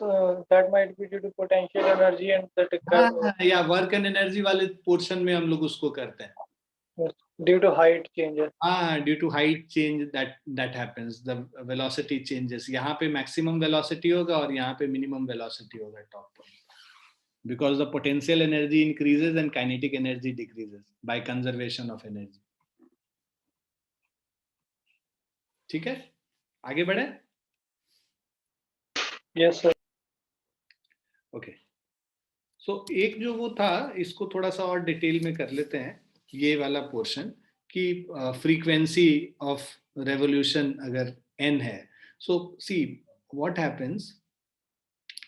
that might be due to potential energy and that
या वर्क एंड एनर्जी वाले पोर्शन में हम लोग उसको करते हैं.
due to height changes.
Due to height change that happens, the velocity changes. यहाँ पे maximum velocity होगा और यहाँ पे minimum velocity होगा top point, because the potential energy increases and kinetic energy decreases by conservation of energy. ठीक है, आगे बढ़े.
Yes, sir.
Okay. So एक जो वो था, इसको थोड़ा सा और डिटेल में कर लेते हैं. ये वाला पोर्शन कि फ्रीक्वेंसी ऑफ रेवोल्यूशन अगर n है. So see what happens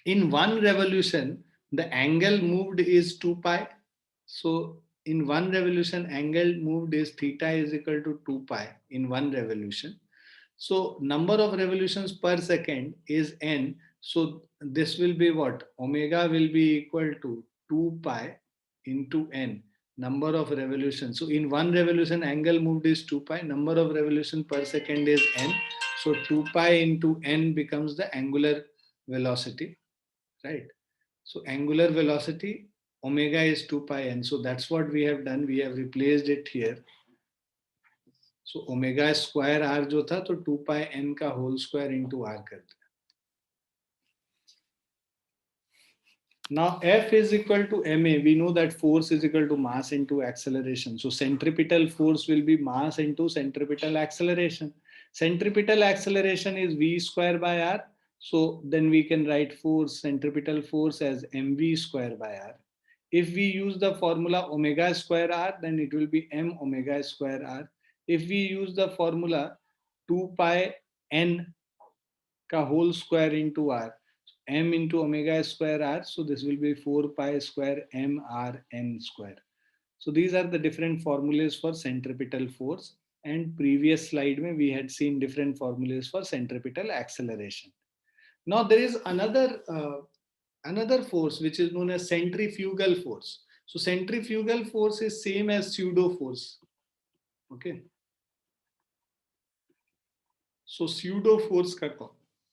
in one revolution, the angle moved is 2 pi. So in one revolution, angle moved is theta is equal to 2 pi in one revolution. So number of revolutions per second is n. So this will be what? Omega will be equal to 2 pi into n, number of revolutions. So in one revolution, angle moved is 2 pi, number of revolution per second is n. So 2 pi into n becomes the angular velocity, right? So angular velocity, omega is 2 pi n. So that's what we have done. We have replaced it here. So omega square r जो था, तो 2 pi n का whole square into r कर दिया. Now F is equal to ma. We know that force is equal to mass into acceleration. So centripetal force will be mass into centripetal acceleration. Centripetal acceleration is v square by r. So then we can write force, centripetal force, as mv square by r. If we use the formula omega square r, then it will be m omega square r. If we use the formula 2 pi n ka whole square into r, m into omega square r, so this will be 4 pi square m r n square. So these are the different formulas for centripetal force, and previous slide mein we had seen different formulas for centripetal acceleration. Now there is another force which is known as centrifugal force. So centrifugal force is same as pseudo force. Okay. So pseudo force ka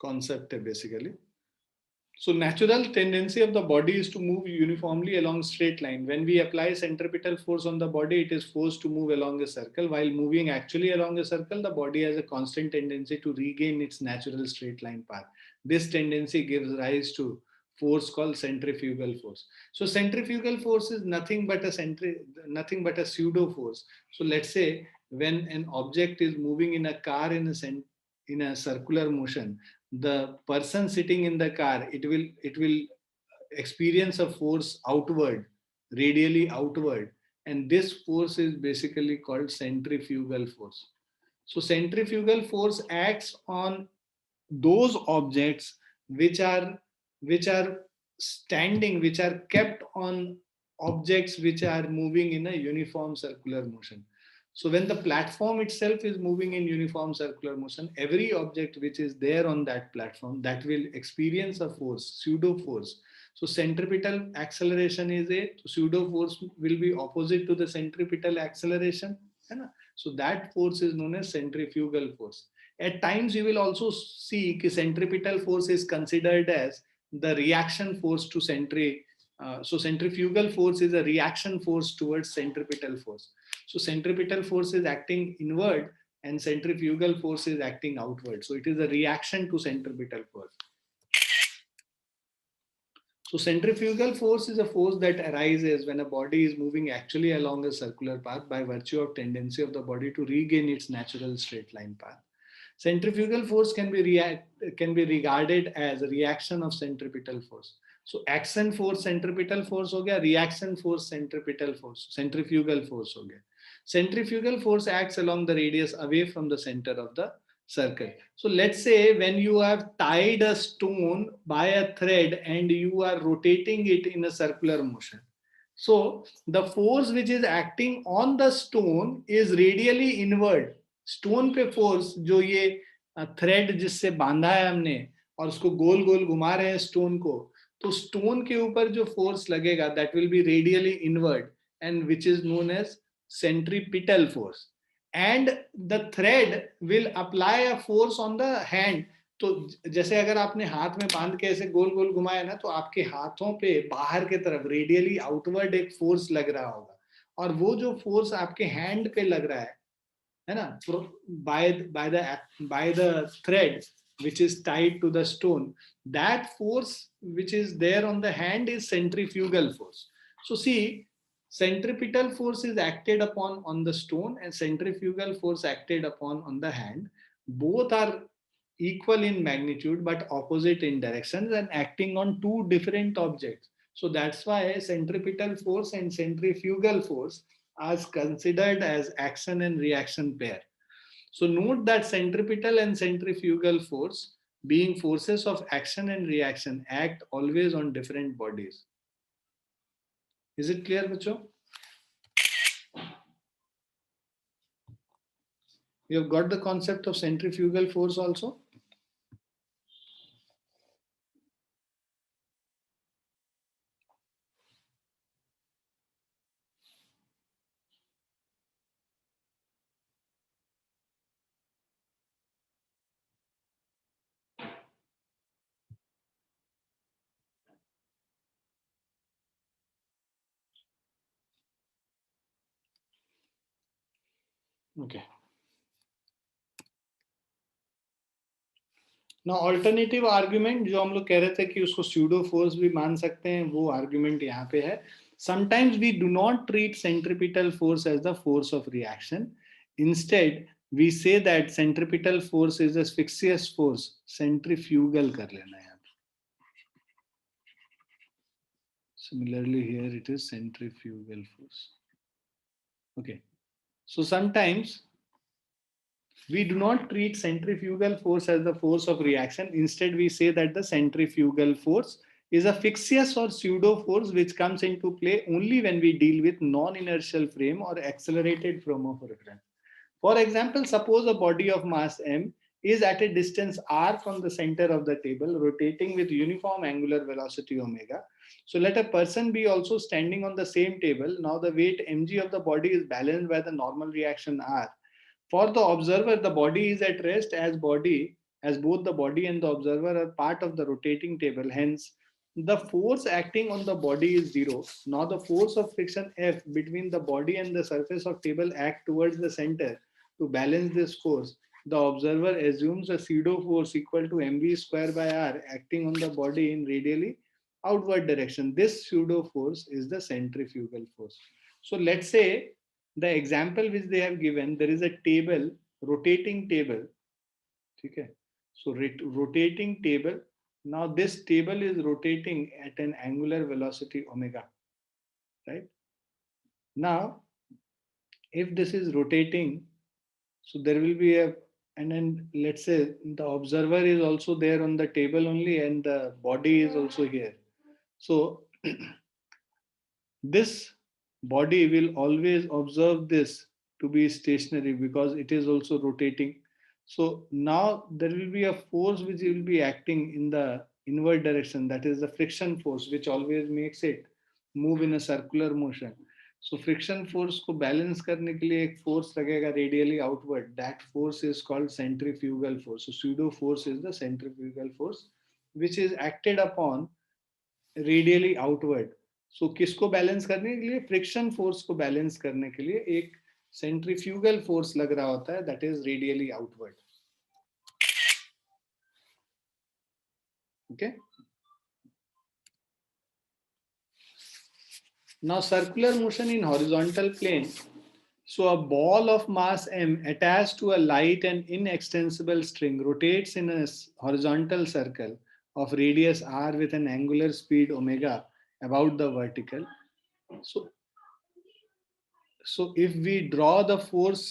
concept hai basically. So natural tendency of the body is to move uniformly along straight line. When we apply centripetal force on the body, it is forced to move along a circle. While moving actually along a circle, the body has a constant tendency to regain its natural straight line path. This tendency gives rise to force called centrifugal force. So centrifugal force is nothing but a pseudo force. So let's say when an object is moving in a car in a circular motion, the person sitting in the car, it will experience a force outward, radially outward, and this force is basically called centrifugal force. So centrifugal force acts on those objects which are standing, which are kept on objects which are moving in a uniform circular motion. So when the platform itself is moving in uniform circular motion, every object which is there on that platform, that will experience a force, pseudo force. So centripetal acceleration is a pseudo force, will be opposite to the centripetal acceleration. So that force is known as centrifugal force. At times you will also see that centripetal force is considered as the reaction force to so centrifugal force is a reaction force towards centripetal force. So centripetal force is acting inward and centrifugal force is acting outward. So it is a reaction to centripetal force. So centrifugal force is a force that arises when a body is moving actually along a circular path by virtue of tendency of the body to regain its natural straight line path. Centrifugal force can be regarded as a reaction of centripetal force. So action force centripetal force हो गया, reaction force centripetal force, centrifugal force हो गया. Centrifugal force acts along the radius away from the center of the circle. So let's say when you have tied a stone by a thread and you are rotating it in a circular motion. So the force which is acting on the stone is radially inward. Stone पे force जो ये thread जिससे बांधा है हमने और उसको गोल गोल घुमा रहे हैं स्टोन को, तो स्टोन के ऊपर जो फोर्स लगेगा that will be radially inward and which is known as centripetal force. And the thread will apply a force on the hand. तो जैसे अगर आपने हाथ में बांध के ऐसे गोल गोल घुमाया ना, तो आपके हाथों पे बाहर के तरफ रेडियली आउटवर्ड एक फोर्स लग रहा होगा, और वो जो फोर्स आपके हैंड पे लग रहा है ना, by the thread which is tied to the stone, that force which is there on the hand is centrifugal force. So see, centripetal force is acted upon on the stone and centrifugal force acted upon on the hand. Both are equal in magnitude but opposite in directions and acting on two different objects. So that's why centripetal force and centrifugal force are considered as action and reaction pair. So note that centripetal and centrifugal force, being forces of action and reaction, act always on different bodies. Is it clear, bachcho? You have got the concept of centrifugal force also? Okay. Now alternative argument जो हम लोग कह रहे थे कि उसको pseudo force भी मान सकते हैं, वो argument यहाँ पे है. Sometimes we do not treat centripetal force as the force of reaction. Instead, we say that centripetal force is a fictitious force. Centrifugal कर लेना है. Similarly, here it is centrifugal force. Okay. So sometimes we do not treat centrifugal force as the force of reaction. Instead, we say that the centrifugal force is a fictitious or pseudo force which comes into play only when we deal with non-inertial frame or accelerated frame of reference. For example, suppose a body of mass m is at a distance r from the center of the table, rotating with uniform angular velocity omega. So let a person be also standing on the same table. Now the weight mg of the body is balanced by the normal reaction r. For the observer, the body is at rest as both the body and the observer are part of the rotating table. Hence, the force acting on the body is zero. Now the force of friction F between the body and the surface of table act towards the center. To balance this force, the observer assumes a pseudo force equal to mv square by r acting on the body in radially outward direction. This pseudo force is the centrifugal force. So let's say the example which they have given, there is a table, rotating table. Okay. So rotating table. Now this table is rotating at an angular velocity omega, right? Now, if this is rotating, so there will be and then let's say the observer is also there on the table only and the body is also here. So this body will always observe this to be stationary because it is also rotating. So now there will be a force which will be acting in the inward direction, that is the friction force, which always makes it move in a circular motion. So friction force को balance करने के लिए एक force लगेगा radially outward. That force is called centrifugal force. So pseudo force is the centrifugal force which is acted upon radially outward. So किसको balance करने के लिए? फ्रिक्शन फोर्स को बैलेंस करने के लिए एक सेंट्रीफ्यूगल फोर्स लग रहा होता है, that is radially outward. Okay. Now circular motion in horizontal plane. So a ball of mass m attached to a light and inextensible string rotates in a horizontal circle of radius r with an angular speed omega about the vertical. So if we draw the force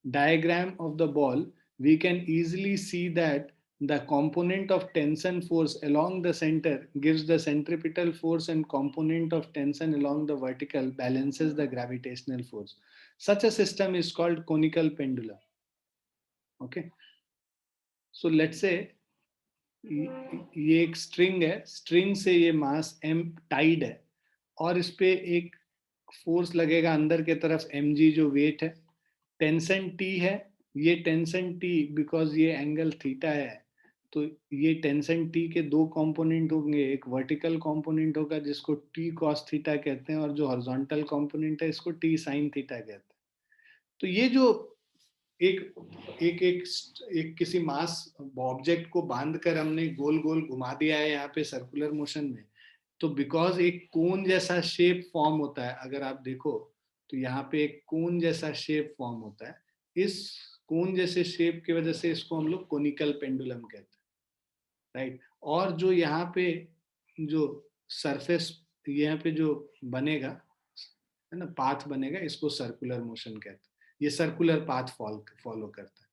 diagram of the ball, we can easily see that the component of tension force along the center gives the centripetal force, and component of tension along the vertical balances the gravitational force. Such a system is called conical pendulum. Okay. So let's say ये एक string है, string से ये मास m Tide है और इस पे एक फोर्स लगेगा अंदर के तरफ mg जो वेट है. टेंशन T है, ये टेंशन T बिकॉज ये एंगल थीटा है, तो ये टेंशन T के दो कंपोनेंट होंगे. एक वर्टिकल कंपोनेंट होगा जिसको T cos थीटा कहते हैं, और जो हॉरिजॉन्टल कंपोनेंट है इसको T sin थीटा कहते हैं. तो ये जो एक एक एक एक किसी मास ऑब्जेक्ट को बांधकर हमने गोल गोल घुमा दिया है यहाँ पे सर्कुलर मोशन में, तो बिकॉज एक कोन जैसा शेप फॉर्म होता है. अगर आप देखो तो यहाँ पे एक कोन जैसा शेप फॉर्म होता है. इस कोन जैसे शेप की वजह से इसको हम लोग कोनिकल पेंडुलम कहते हैं, राइट. और जो यहाँ पे जो सरफेस यहाँ पे जो बनेगा है ना, पाथ बनेगा, इसको सर्कुलर मोशन कहते हैं. ये सर्कुलर पाथ फॉलो करता है.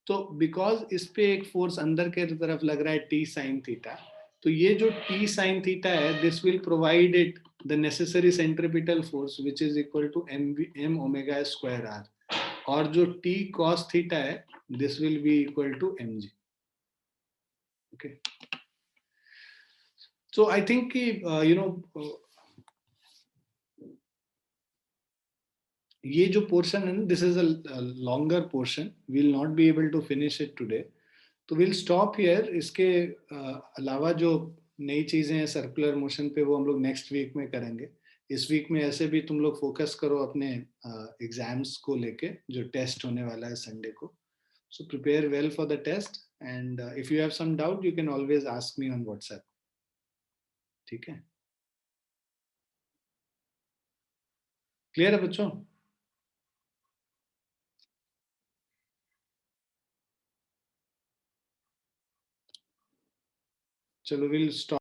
तो बिकॉज इस पे एक फोर्स अंदर के तरफ लग रहा है T sin थीटा, तो ये जो T sin थीटा है, this will provide it the necessary centripetal force which is equal to m omega square r, और जो T cos थीटा है this will be equal to mg. Okay. So I think ये जो portion है ना, this is a longer portion, will not be able to finish it today, तो will stop here. इसके अलावा जो नई चीजें हैं सर्कुलर मोशन पे, वो हम लोग नेक्स्ट वीक में करेंगे. इस वीक में ऐसे भी तुम लोग फोकस करो अपने एग्जाम्स को लेके, जो टेस्ट होने वाला है संडे को. So prepare well for the test, and if you have some doubt you can always ask me on WhatsApp. ठीक है, क्लियर है बच्चों? चलो विल स्टॉप.